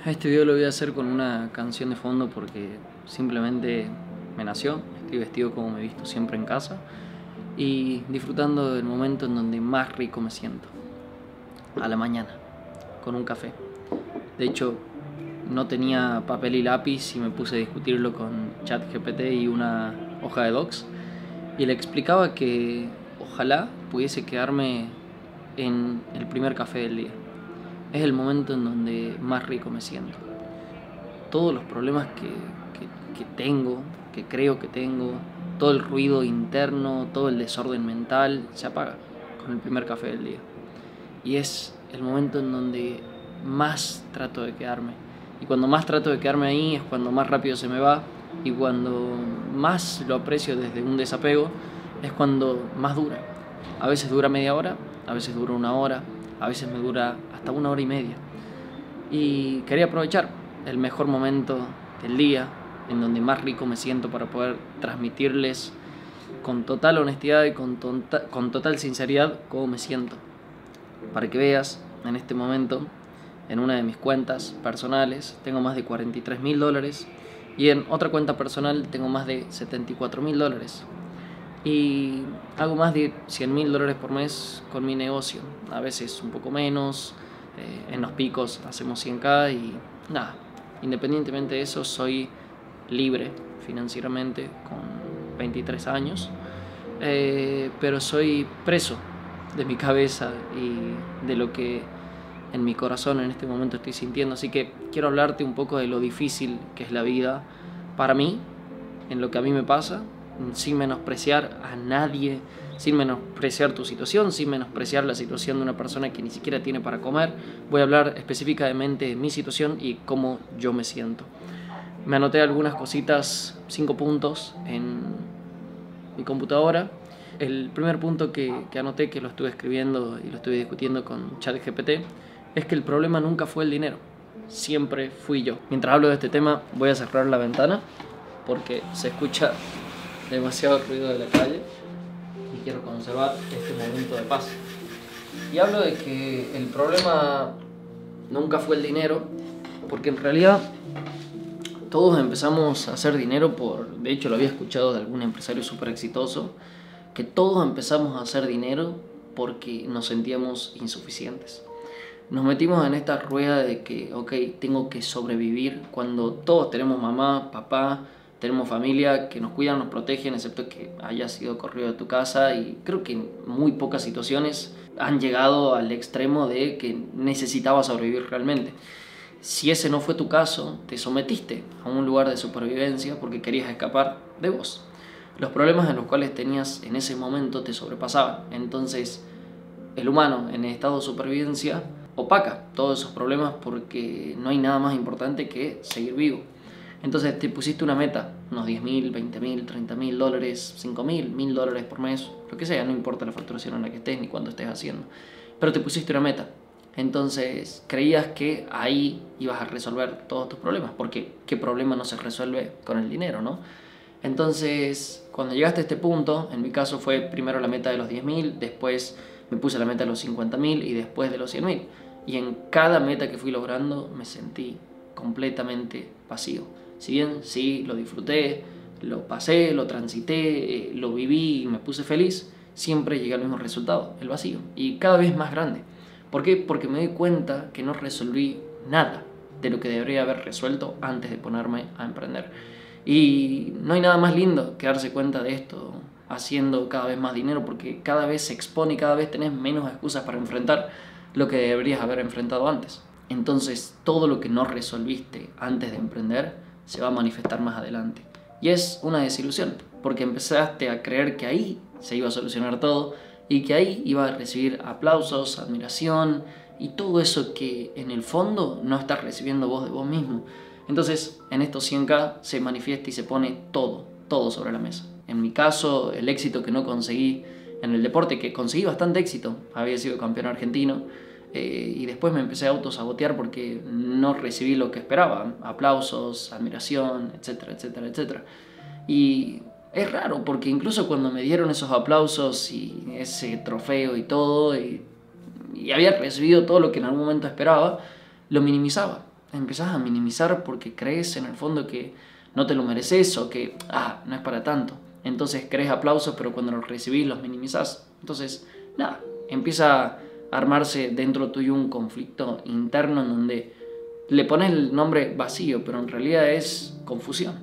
Este video lo voy a hacer con una canción de fondo porque simplemente me nació. Estoy vestido como me he visto siempre en casa y disfrutando del momento en donde más rico me siento. A la mañana, con un café. De hecho, no tenía papel y lápiz y me puse a discutirlo con ChatGPT y una hoja de docs. Y le explicaba que ojalá pudiese quedarme en el primer café del día. Es el momento en donde más rico me siento. Todos los problemas que tengo, que creo que tengo, todo el ruido interno, todo el desorden mental, se apaga con el primer café del día. Y es el momento en donde más trato de quedarme. Y cuando más trato de quedarme ahí es cuando más rápido se me va. Y cuando más lo aprecio desde un desapego es cuando más dura. A veces dura media hora, a veces dura una hora, a veces me dura hasta 1 hora y media. Y quería aprovechar el mejor momento del día, en donde más rico me siento, para poder transmitirles con total honestidad y con total sinceridad cómo me siento. Para que veas, en este momento, en una de mis cuentas personales, tengo más de $43.000 y en otra cuenta personal tengo más de $74.000. Y hago más de $100.000 por mes con mi negocio, a veces un poco menos, en los picos hacemos 100K y nada, independientemente de eso soy libre financieramente con 23 años, pero soy preso de mi cabeza y de lo que en mi corazón en este momento estoy sintiendo. Así que quiero hablarte un poco de lo difícil que es la vida para mí, en lo que a mí me pasa, sin menospreciar a nadie, sin menospreciar tu situación, sin menospreciar la situación de una persona que ni siquiera tiene para comer. Voy a hablar específicamente de mi situación y cómo yo me siento. Me anoté algunas cositas, 5 puntos en mi computadora. El primer punto que anoté, que lo estuve escribiendo y lo estuve discutiendo con ChatGPT, es que el problema nunca fue el dinero, siempre fui yo. Mientras hablo de este tema voy a cerrar la ventana porque se escucha demasiado ruido de la calle y quiero conservar este momento de paz. Y hablo de que el problema nunca fue el dinero, porque en realidad todos empezamos a hacer dinero de hecho lo había escuchado de algún empresario súper exitoso, que todos empezamos a hacer dinero porque nos sentíamos insuficientes. Nos metimos en esta rueda de que, tengo que sobrevivir, cuando todos tenemos mamá, papá, tenemos familia que nos cuidan, nos protegen, excepto que hayas sido corrido de tu casa. Y creo que en muy pocas situaciones han llegado al extremo de que necesitabas sobrevivir realmente. Si ese no fue tu caso, te sometiste a un lugar de supervivencia porque querías escapar de vos. Los problemas en los cuales tenías en ese momento te sobrepasaban. Entonces, el humano en estado de supervivencia opaca todos esos problemas porque no hay nada más importante que seguir vivo. Entonces te pusiste una meta, unos $10.000, $20.000, $30.000, $5.000, $1.000 por mes, lo que sea, no importa la facturación en la que estés ni cuánto estés haciendo. Pero te pusiste una meta. Entonces creías que ahí ibas a resolver todos tus problemas, porque ¿qué problema no se resuelve con el dinero, no? Entonces, cuando llegaste a este punto, en mi caso fue primero la meta de los 10.000, después me puse la meta de los 50.000 y después de los 100.000. Y en cada meta que fui logrando me sentí completamente vacío. Si bien sí lo disfruté, lo pasé, lo transité, lo viví y me puse feliz, siempre llegué al mismo resultado, el vacío. Y cada vez más grande. ¿Por qué? Porque me doy cuenta que no resolví nada de lo que debería haber resuelto antes de ponerme a emprender. Y no hay nada más lindo que darse cuenta de esto haciendo cada vez más dinero, porque cada vez se expone y cada vez tenés menos excusas para enfrentar lo que deberías haber enfrentado antes. Entonces todo lo que no resolviste antes de emprender se va a manifestar más adelante. Y es una desilusión, porque empezaste a creer que ahí se iba a solucionar todo y que ahí iba a recibir aplausos, admiración y todo eso que en el fondo no estás recibiendo vos de vos mismo. Entonces en estos 100K se manifiesta y se pone todo sobre la mesa. En mi caso, el éxito que no conseguí en el deporte, que conseguí bastante éxito, había sido campeón argentino, y después me empecé a autosabotear porque no recibí lo que esperaba, aplausos, admiración, etcétera, etcétera, etcétera. Y es raro porque incluso cuando me dieron esos aplausos y ese trofeo y todo, y había recibido todo lo que en algún momento esperaba, lo minimizaba. empezás a minimizar porque crees en el fondo que no te lo mereces o que no es para tanto. Entonces crees aplausos, pero cuando los recibís los minimizás. Entonces, nada, empieza a armarse dentro tuyo un conflicto interno en donde le pones el nombre vacío, pero en realidad es confusión.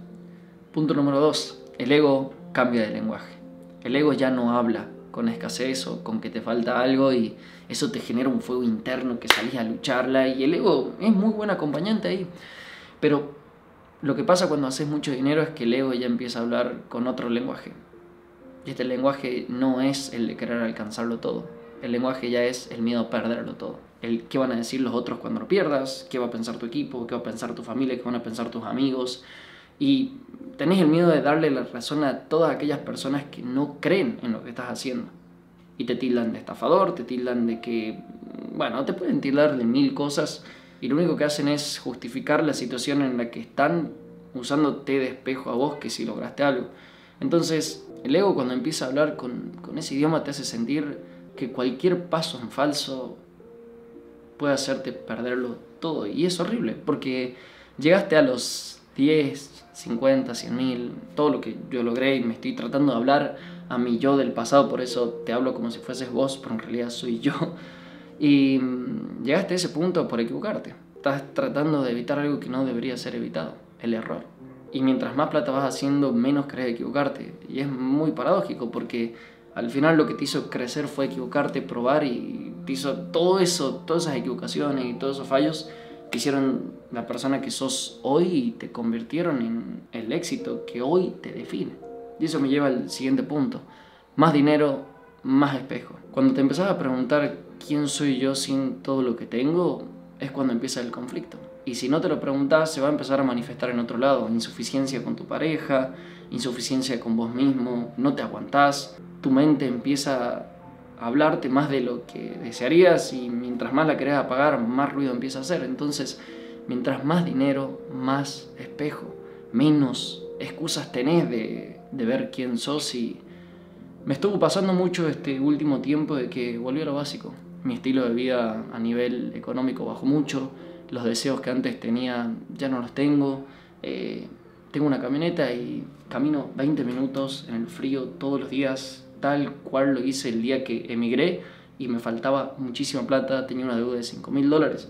Punto número 2. El ego cambia de lenguaje. El ego ya no habla con escasez o con que te falta algo y eso te genera un fuego interno que salís a lucharla y el ego es muy buen acompañante ahí. Pero lo que pasa cuando haces mucho dinero es que el ego ya empieza a hablar con otro lenguaje. Y este lenguaje no es el de querer alcanzarlo todo. El lenguaje ya es el miedo a perderlo todo. El qué van a decir los otros cuando lo pierdas, qué va a pensar tu equipo, qué va a pensar tu familia, qué van a pensar tus amigos. Y tenés el miedo de darle la razón a todas aquellas personas que no creen en lo que estás haciendo. Y te tildan de estafador, te tildan de que, te pueden tildar de 1000 cosas y lo único que hacen es justificar la situación en la que están usándote de espejo a vos que si lograste algo. Entonces, el ego cuando empieza a hablar con ese idioma te hace sentir que cualquier paso en falso puede hacerte perderlo todo. Y es horrible, porque llegaste a los 10, 50, 100.000, todo lo que yo logré y me estoy tratando de hablar a mi yo del pasado, por eso te hablo como si fueses vos, pero en realidad soy yo. Y llegaste a ese punto por equivocarte. Estás tratando de evitar algo que no debería ser evitado, el error. Y mientras más plata vas haciendo, menos crees equivocarte. Y es muy paradójico porque al final lo que te hizo crecer fue equivocarte, probar y te hizo todo eso, todas esas equivocaciones y todos esos fallos te hicieron la persona que sos hoy y te convirtieron en el éxito que hoy te define. Y eso me lleva al siguiente punto. Más dinero, más espejo. Cuando te empezás a preguntar quién soy yo sin todo lo que tengo, es cuando empieza el conflicto. Y si no te lo preguntás, se va a empezar a manifestar en otro lado. Insuficiencia con tu pareja, insuficiencia con vos mismo, no te aguantás. Tu mente empieza a hablarte más de lo que desearías y mientras más la querés apagar, más ruido empieza a hacer. Entonces, mientras más dinero, más espejo, menos excusas tenés de ver quién sos. Y me estuvo pasando mucho este último tiempo de que volví a lo básico. Mi estilo de vida a nivel económico bajó mucho, los deseos que antes tenía ya no los tengo. Tengo una camioneta y camino 20 minutos en el frío todos los días, tal cual lo hice el día que emigré y me faltaba muchísima plata, tenía una deuda de $5.000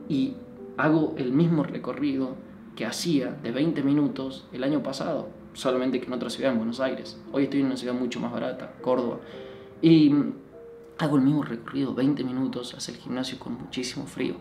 y hago el mismo recorrido que hacía de 20 minutos el año pasado, solamente que en otra ciudad, en Buenos Aires. Hoy estoy en una ciudad mucho más barata, Córdoba, y hago el mismo recorrido, 20 minutos hacia el gimnasio con muchísimo frío.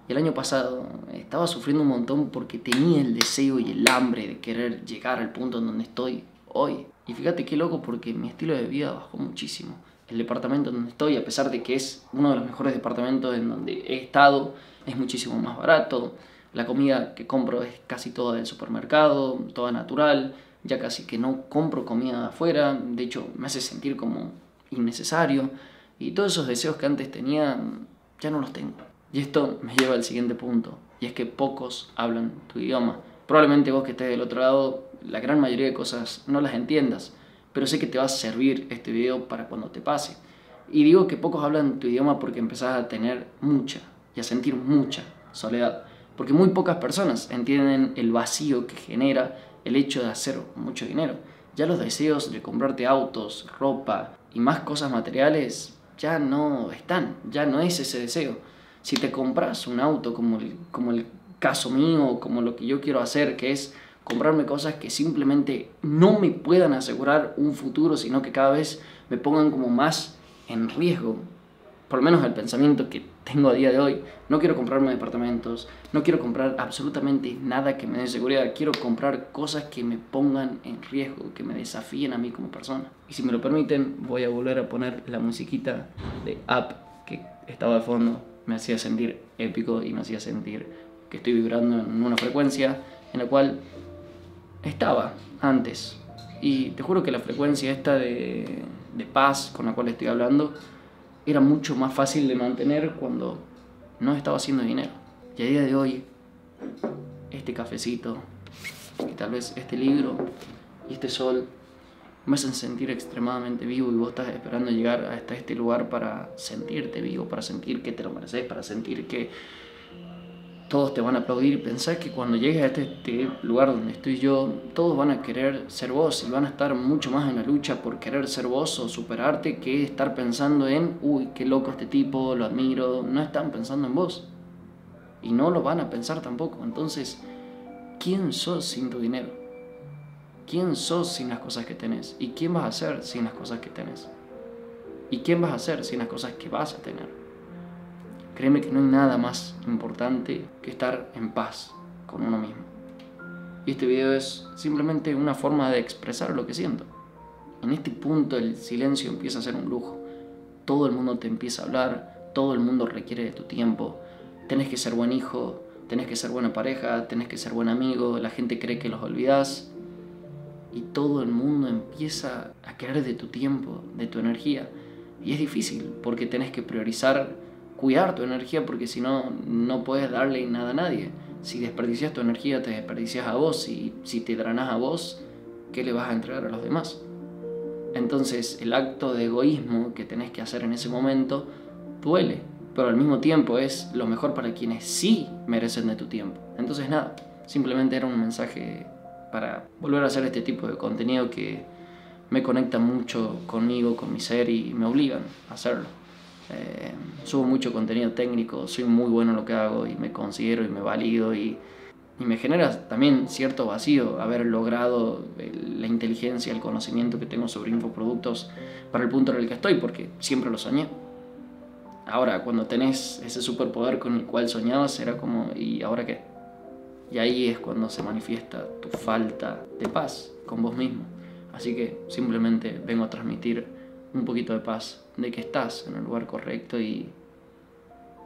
Y el año pasado estaba sufriendo un montón porque tenía el deseo y el hambre de querer llegar al punto en donde estoy hoy. Y fíjate qué loco porque mi estilo de vida bajó muchísimo. El departamento donde estoy, a pesar de que es uno de los mejores departamentos en donde he estado, es muchísimo más barato. La comida que compro es casi toda del supermercado, toda natural. Ya casi que no compro comida de afuera. De hecho, me hace sentir como innecesario. Y todos esos deseos que antes tenía, ya no los tengo. Y esto me lleva al siguiente punto, y es que pocos hablan tu idioma. Probablemente vos que estés del otro lado, la gran mayoría de cosas no las entiendas, pero sé que te va a servir este video para cuando te pase. Y digo que pocos hablan tu idioma porque empezás a tener mucha y a sentir mucha soledad. Porque muy pocas personas entienden el vacío que genera el hecho de hacer mucho dinero. Ya los deseos de comprarte autos, ropa y más cosas materiales ya no están, ya no es ese deseo. Si te compras un auto como el caso mío, como lo que yo quiero hacer, que es comprarme cosas que simplemente no me puedan asegurar un futuro, sino que cada vez me pongan como más en riesgo, por lo menos el pensamiento que tengo a día de hoy, no quiero comprarme departamentos, no quiero comprar absolutamente nada que me dé seguridad, quiero comprar cosas que me pongan en riesgo, que me desafíen a mí como persona. Y si me lo permiten, voy a volver a poner la musiquita de Up que estaba de fondo. Me hacía sentir épico y me hacía sentir que estoy vibrando en una frecuencia en la cual estaba antes. Y te juro que la frecuencia esta de paz con la cual estoy hablando era mucho más fácil de mantener cuando no estaba haciendo dinero. Y a día de hoy, este cafecito, y tal vez este libro y este sol me hacen sentir extremadamente vivo, y vos estás esperando llegar hasta este lugar para sentirte vivo, para sentir que te lo mereces, para sentir que todos te van a aplaudir y pensás que cuando llegues a este lugar donde estoy yo, todos van a querer ser vos y van a estar mucho más en la lucha por querer ser vos o superarte que estar pensando en, uy, qué loco este tipo, lo admiro. No están pensando en vos y no lo van a pensar tampoco. Entonces, ¿quién sos sin tu dinero? ¿Quién sos sin las cosas que tenés? ¿Y quién vas a ser sin las cosas que tenés? ¿Y quién vas a ser sin las cosas que vas a tener? Créeme que no hay nada más importante que estar en paz con uno mismo. Y este video es simplemente una forma de expresar lo que siento. En este punto el silencio empieza a ser un lujo. Todo el mundo te empieza a hablar, todo el mundo requiere de tu tiempo. Tenés que ser buen hijo, tenés que ser buena pareja, tenés que ser buen amigo, la gente cree que los olvidás. Y todo el mundo empieza a querer de tu tiempo, de tu energía. Y es difícil porque tenés que priorizar cuidar tu energía, porque si no, no puedes darle nada a nadie. Si desperdicias tu energía, te desperdicias a vos, y si te drenás a vos, ¿qué le vas a entregar a los demás? Entonces el acto de egoísmo que tenés que hacer en ese momento duele, pero al mismo tiempo es lo mejor para quienes sí merecen de tu tiempo. Entonces nada, simplemente era un mensaje para volver a hacer este tipo de contenido que me conecta mucho conmigo, con mi ser, y me obligan a hacerlo. Subo mucho contenido técnico, soy muy bueno en lo que hago y me considero y me valido, y me genera también cierto vacío haber logrado la inteligencia, el conocimiento que tengo sobre infoproductos para el punto en el que estoy, porque siempre lo soñé. Ahora, cuando tenés ese superpoder con el cual soñabas, era como, ¿y ahora qué? Y ahí es cuando se manifiesta tu falta de paz con vos mismo. Así que simplemente vengo a transmitir un poquito de paz, de que estás en el lugar correcto, y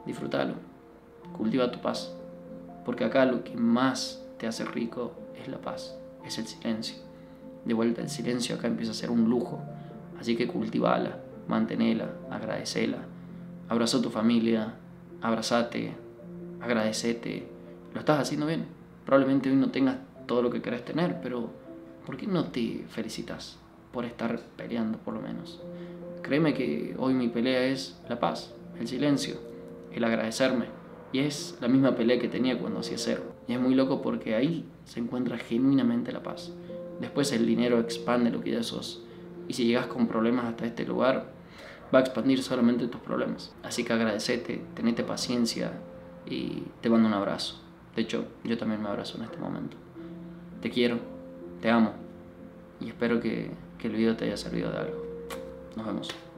disfrútalo, cultiva tu paz, porque acá lo que más te hace rico es la paz, es el silencio. De vuelta, el silencio acá empieza a ser un lujo, así que cultivala, mantenela, agradecela, abraza a tu familia, abrazate, agradecete, lo estás haciendo bien. Probablemente hoy no tengas todo lo que querés tener, pero ¿por qué no te felicitas por estar peleando por lo menos? Créeme que hoy mi pelea es la paz, el silencio, el agradecerme. Y es la misma pelea que tenía cuando hacía cero. Y es muy loco porque ahí se encuentra genuinamente la paz. Después el dinero expande lo que ya sos. Y si llegas con problemas hasta este lugar, va a expandir solamente tus problemas. Así que agradecete, tenete paciencia y te mando un abrazo. De hecho, yo también me abrazo en este momento. Te quiero, te amo y espero que el video te haya servido de algo. Nos vemos.